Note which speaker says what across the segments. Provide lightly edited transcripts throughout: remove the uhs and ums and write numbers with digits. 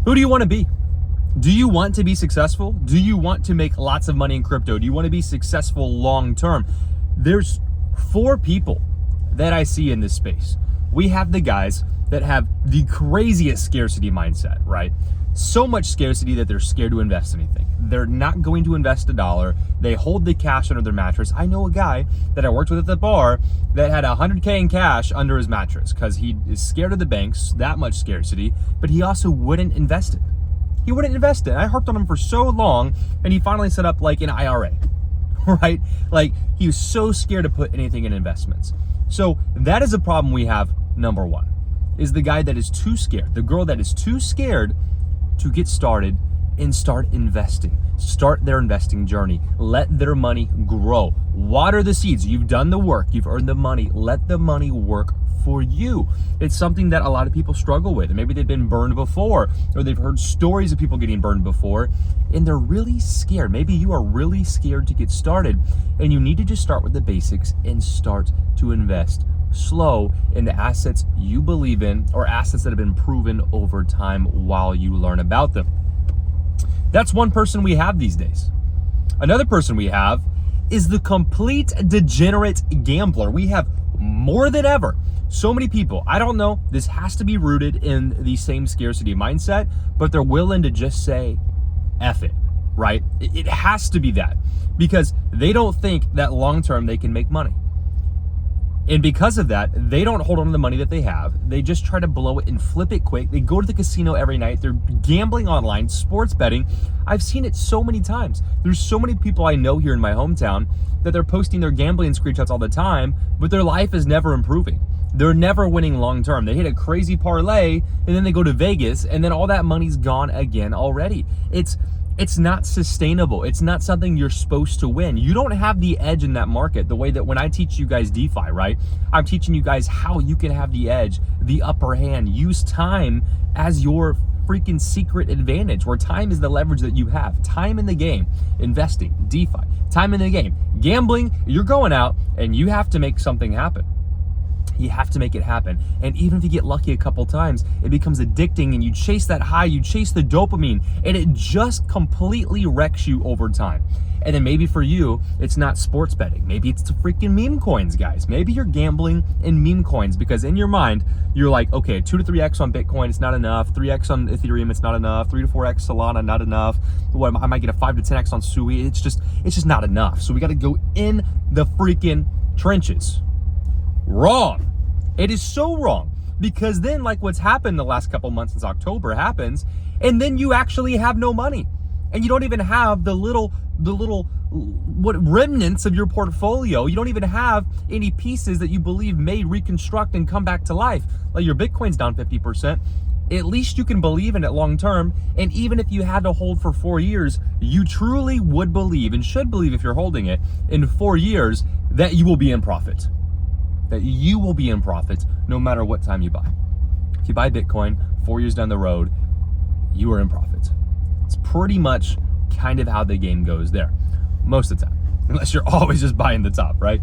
Speaker 1: Who do you want to be? Do you want to be successful? Do you want to make lots of money in crypto? Do you want to be successful long term? There's 4 people that I see in this space. We have the guys that have the craziest scarcity mindset, right? So much scarcity that they're scared to invest anything. They're not going to invest $1. They hold the cash under their mattress. I know a guy that I worked with at the bar that had $100K in cash under his mattress because he is scared of the banks, that much scarcity, but he also wouldn't invest it. He wouldn't invest it. I harped on him for so long, and he finally set up like an IRA, right? Like, he was so scared to put anything in investments. So that is a problem we have, number 1, is the guy that is too scared, the girl that is too scared to get started and start investing. Start their investing journey. Let their money grow. Water the seeds. You've done the work. You've earned the money. Let the money work for you. It's something that a lot of people struggle with. And maybe they've been burned before, or they've heard stories of people getting burned before, and they're really scared. Maybe you are really scared to get started, and you need to just start with the basics and start to invest slow into assets you believe in, or assets that have been proven over time while you learn about them. That's one person we have these days. Another person we have is the complete degenerate gambler. We have more than ever so many people. I don't know, this has to be rooted in the same scarcity mindset, but they're willing to just say F it, right? It has to be that, because they don't think that long term they can make money. And because of that, they don't hold on to the money that they have. They just try to blow it and flip it quick. They go to the casino every night. They're gambling online, sports betting. I've seen it so many times. There's so many people I know here in my hometown that they're posting their gambling screenshots all the time, but their life is never improving. They're never winning long term. They hit a crazy parlay and then they go to Vegas and then all that money's gone again already. It's not sustainable. It's not something you're supposed to win. You don't have the edge in that market the way that when I teach you guys DeFi, right? I'm teaching you guys how you can have the edge, the upper hand. Use time as your freaking secret advantage, where time is the leverage that you have. Time in the game, investing, DeFi, time in the game. Gambling, you're going out and you have to make something happen. You have to make it happen. And even if you get lucky a couple times, it becomes addicting and you chase that high, you chase the dopamine, and it just completely wrecks you over time. And then maybe for you, it's not sports betting. Maybe it's the freaking meme coins, guys. Maybe you're gambling in meme coins because in your mind, you're like, okay, 2 to 3x on Bitcoin, it's not enough. 3x on Ethereum, it's not enough. 3 to 4x Solana, not enough. What, I might get a 5 to 10x on Sui. It's just not enough. So we got to go in the freaking trenches. Wrong. It is so wrong, because then like what's happened the last couple months since October happens, and then you actually have no money and you don't even have the little what remnants of your portfolio. You don't even have any pieces that you believe may reconstruct and come back to life. Like your Bitcoin's down 50%. At least you can believe in it long term. And even if you had to hold for 4 years, you truly would believe and should believe, if you're holding it in 4 years, that you will be in profit. That you will be in profit no matter what time you buy. If you buy Bitcoin 4 years down the road, you are in profit. It's pretty much kind of how the game goes there, most of the time, unless you're always just buying the top, right?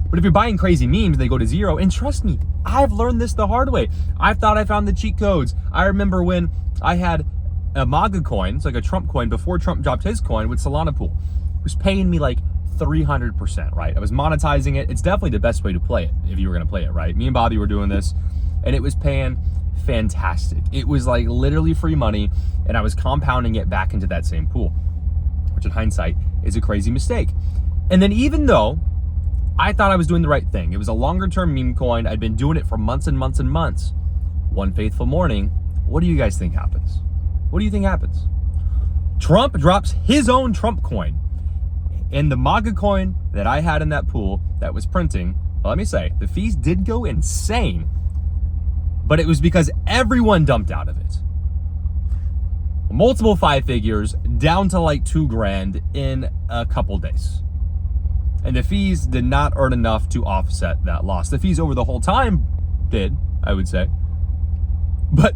Speaker 1: But if you're buying crazy memes, they go to zero. And trust me, I've learned this the hard way. I thought I found the cheat codes. I remember when I had a MAGA coin, it's like a Trump coin, before Trump dropped his coin with Solana Pool. It was paying me like 300%, right? I was monetizing it. It's definitely the best way to play it if you were going to play it, right? Me and Bobby were doing this and it was paying fantastic. It was like literally free money, and I was compounding it back into that same pool, which in hindsight is a crazy mistake. And then even though I thought I was doing the right thing, it was a longer term meme coin, I'd been doing it for months and months and months. One fateful morning, what do you guys think happens? What do you think happens? Trump drops his own Trump coin. And the MAGA coin that I had in that pool that was printing, well, let me say, the fees did go insane, but it was because everyone dumped out of it. Multiple 5 figures down to like $2,000 in a couple days. And the fees did not earn enough to offset that loss. The fees over the whole time did, I would say. But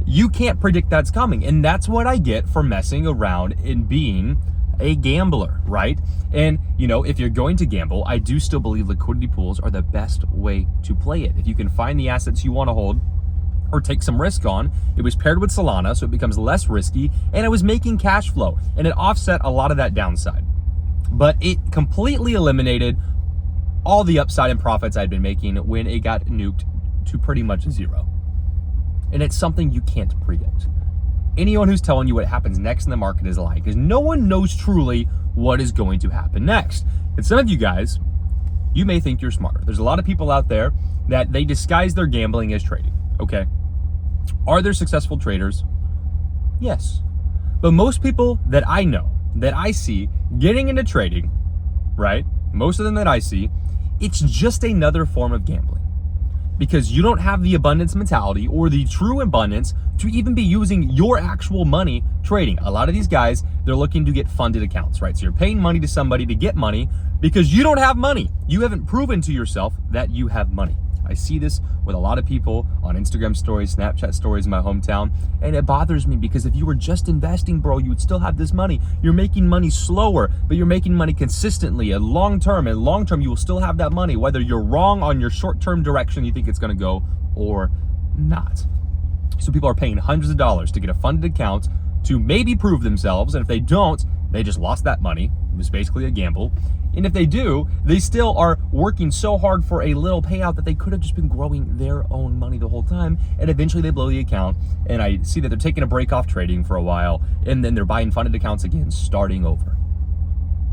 Speaker 1: you can't predict that's coming. And that's what I get for messing around and being a gambler, right? And you know, if you're going to gamble, I do still believe liquidity pools are the best way to play it. If you can find the assets you want to hold or take some risk on. It was paired with Solana, so it becomes less risky, and it was making cash flow, and it offset a lot of that downside. But it completely eliminated all the upside and profits I'd been making when it got nuked to pretty much zero. And it's something you can't predict. Anyone who's telling you what happens next in the market is lying, because no one knows truly what is going to happen next. And some of you guys, you may think you're smarter. There's a lot of people out there that they disguise their gambling as trading, okay? Are there successful traders? Yes. But most people that I know, that I see getting into trading, right? Most of them that I see, it's just another form of gambling. Because you don't have the abundance mentality or the true abundance to even be using your actual money trading. A lot of these guys, they're looking to get funded accounts, right? So you're paying money to somebody to get money because you don't have money. You haven't proven to yourself that you have money. I see this with a lot of people on Instagram stories, Snapchat stories in my hometown, and it bothers me because if you were just investing, bro, you would still have this money. You're making money slower, but you're making money consistently and long term. And long term, you will still have that money, whether you're wrong on your short-term direction you think it's gonna go or not. So people are paying hundreds of dollars to get a funded account to maybe prove themselves, and if they don't, they just lost that money. It was basically a gamble. And if they do, they still are working so hard for a little payout that they could have just been growing their own money the whole time. And eventually they blow the account. And I see that they're taking a break off trading for a while. And then they're buying funded accounts again, starting over.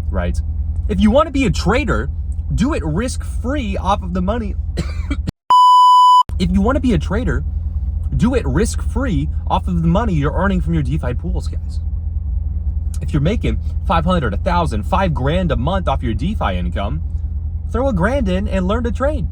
Speaker 1: Right? If you want to be a trader, do it risk-free off of the money. If you want to be a trader, do it risk-free off of the money you're earning from your DeFi pools, guys. If you're making 500, 1,000, $5,000 a month off your DeFi income, throw $1,000 in and learn to trade.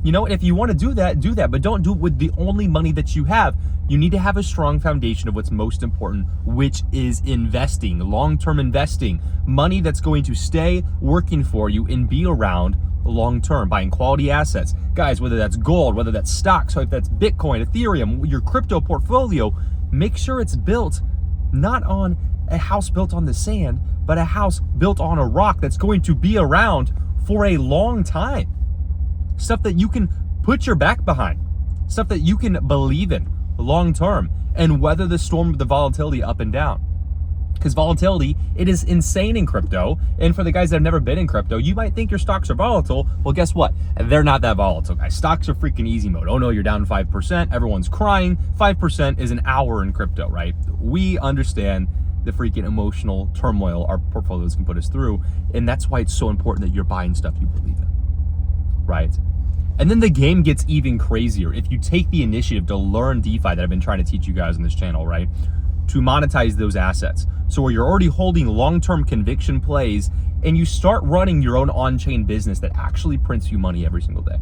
Speaker 1: You know, if you want to do that, but don't do it with the only money that you have. You need to have a strong foundation of what's most important, which is investing, long-term investing, money that's going to stay working for you and be around long-term, buying quality assets. Guys, whether that's gold, whether that's stocks, whether that's Bitcoin, Ethereum, your crypto portfolio, make sure it's built not on a house built on the sand, but a house built on a rock that's going to be around for a long time. Stuff that you can put your back behind, stuff that you can believe in long term, and weather the storm of the volatility up and down. Because volatility, it is insane in crypto. And for the guys that have never been in crypto, you might think your stocks are volatile. Well, guess what? They're not that volatile, guys. Stocks are freaking easy mode. Oh no, you're down 5%. Everyone's crying. 5% is an hour in crypto, right? We understand the freaking emotional turmoil our portfolios can put us through. And that's why it's so important that you're buying stuff you believe in, right? And then the game gets even crazier if you take the initiative to learn DeFi that I've been trying to teach you guys on this channel, right? To monetize those assets. So where you're already holding long-term conviction plays and you start running your own on-chain business that actually prints you money every single day.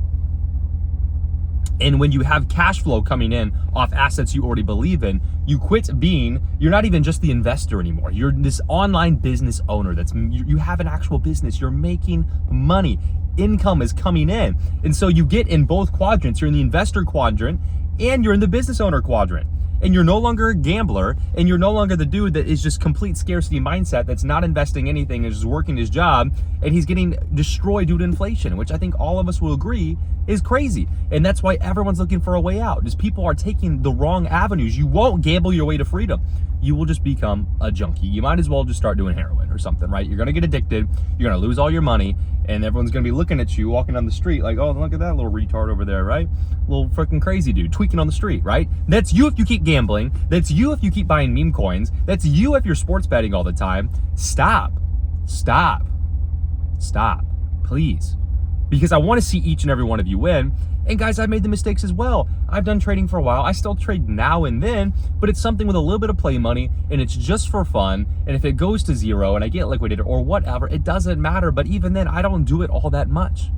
Speaker 1: And when you have cash flow coming in off assets you already believe in, you quit being, you're not even just the investor anymore. You're this online business owner you have an actual business. You're making money. Income is coming in. And so you get in both quadrants. You're in the investor quadrant and you're in the business owner quadrant. And you're no longer a gambler, and you're no longer the dude that is just complete scarcity mindset that's not investing anything, is just working his job, and he's getting destroyed due to inflation, which I think all of us will agree is crazy. And that's why everyone's looking for a way out. Just people are taking the wrong avenues. You won't gamble your way to freedom. You will just become a junkie. You might as well just start doing heroin or something, right? You're gonna get addicted, you're gonna lose all your money, and everyone's gonna be looking at you walking down the street like, oh, look at that little retard over there, right? Little freaking crazy dude tweaking on the street, right? That's you if you keep gambling. That's you if you keep buying meme coins. That's you if you're sports betting all the time. Stop, please. Because I want to see each and every one of you win. And guys, I've made the mistakes as well. I've done trading for a while. I still trade now and then, but it's something with a little bit of play money and it's just for fun. And if it goes to zero and I get liquidated or whatever, it doesn't matter. But even then, I don't do it all that much.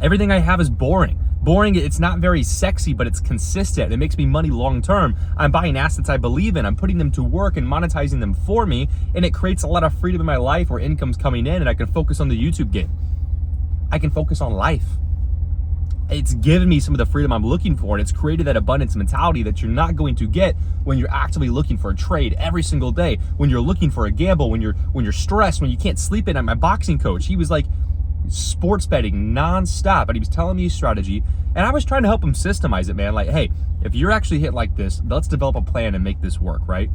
Speaker 1: Everything I have is boring. Boring, it's not very sexy, but it's consistent. It makes me money long term. I'm buying assets I believe in. I'm putting them to work and monetizing them for me. And it creates a lot of freedom in my life where income's coming in and I can focus on the YouTube game. I can focus on life. It's given me some of the freedom I'm looking for, and it's created that abundance mentality that you're not going to get when you're actively looking for a trade every single day, when you're looking for a gamble, when you're stressed, when you can't sleep at night. My boxing coach, he was like, sports betting nonstop, and he was telling me his strategy, and I was trying to help him systemize it, man. Like, hey, if you're actually hit like this, let's develop a plan and make this work, right?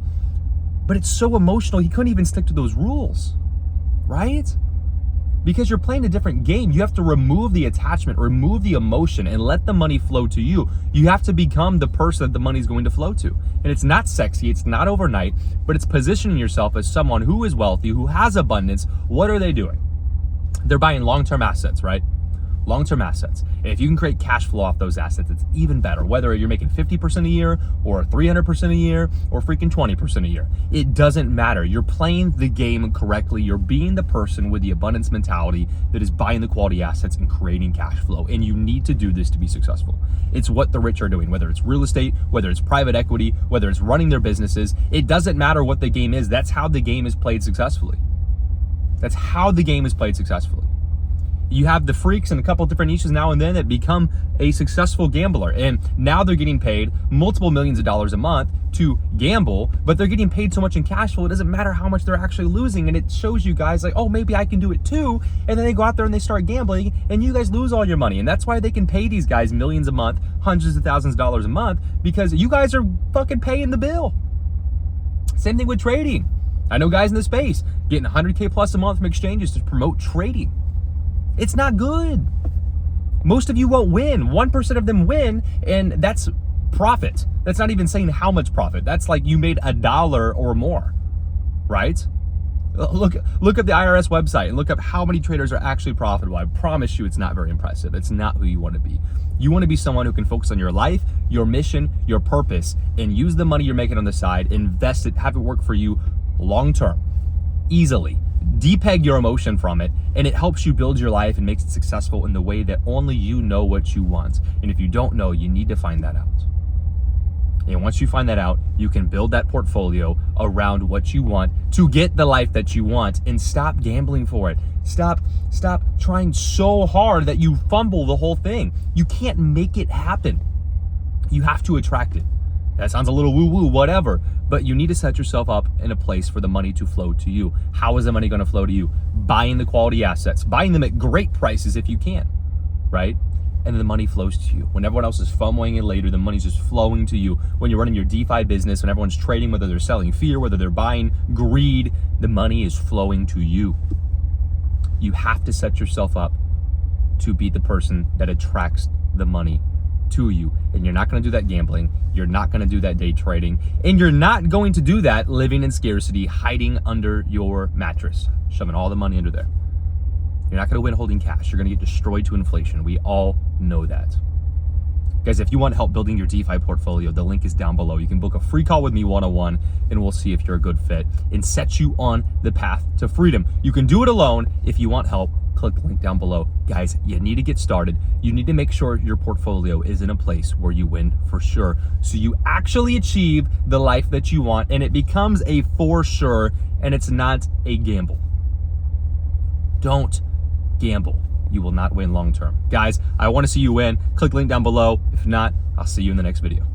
Speaker 1: But it's so emotional, he couldn't even stick to those rules, right? Because you're playing a different game. You have to remove the attachment, remove the emotion, and let the money flow to you. You have to become the person that the money's going to flow to. And it's not sexy, it's not overnight, but it's positioning yourself as someone who is wealthy, who has abundance. What are they doing? They're buying long-term assets, right? Long-term assets. And if you can create cash flow off those assets, it's even better. Whether you're making 50% a year or 300% a year or freaking 20% a year, it doesn't matter. You're playing the game correctly. You're being the person with the abundance mentality that is buying the quality assets and creating cash flow. And you need to do this to be successful. It's what the rich are doing, whether it's real estate, whether it's private equity, whether it's running their businesses. It doesn't matter what the game is. That's how the game is played successfully. That's how the game is played successfully. You have the freaks in a couple different niches now and then that become a successful gambler. And now they're getting paid multiple millions of dollars a month to gamble, but they're getting paid so much in cash flow, it doesn't matter how much they're actually losing. And it shows you guys like, oh, maybe I can do it too. And then they go out there and they start gambling and you guys lose all your money. And that's why they can pay these guys millions a month, hundreds of thousands of dollars a month, because you guys are fucking paying the bill. Same thing with trading. I know guys in the space getting 100K plus a month from exchanges to promote trading. It's not good. Most of you won't win. 1% of them win, and that's profit. That's not even saying how much profit. That's like you made $1 or more, right? Look up the IRS website and look up how many traders are actually profitable. I promise you it's not very impressive. It's not who you want to be. You want to be someone who can focus on your life, your mission, your purpose, and use the money you're making on the side, invest it, have it work for you long term, easily. Depeg your emotion from it, and it helps you build your life and makes it successful in the way that only you know what you want. And if you don't know, you need to find that out. And once you find that out, you can build that portfolio around what you want to get the life that you want, and stop gambling for it. Stop trying so hard that you fumble the whole thing. You can't make it happen. You have to attract it. That sounds a little woo-woo, whatever, but you need to set yourself up in a place for the money to flow to you. How is the money gonna flow to you? Buying the quality assets, buying them at great prices if you can, right? And then the money flows to you. When everyone else is FOMOing it later, the money's just flowing to you. When you're running your DeFi business, when everyone's trading, whether they're selling fear, whether they're buying greed, the money is flowing to you. You have to set yourself up to be the person that attracts the money to you. And you're not going to do that gambling, you're not going to do that day trading, and you're not going to do that living in scarcity, hiding under your mattress, shoving all the money under there. You're not going to win holding cash. You're going to get destroyed to inflation. We all know that. Guys, if you want help building your DeFi portfolio, the link is down below. You can book a free call with me one-on-one, and we'll see if you're a good fit and set you on the path to freedom. You can do it alone. If you want help, click the link down below. Guys, you need to get started. You need to make sure your portfolio is in a place where you win for sure, so you actually achieve the life that you want, and it becomes a for sure, and it's not a gamble. Don't gamble. You will not win long term. Guys, I want to see you win. Click the link down below. If not, I'll see you in the next video.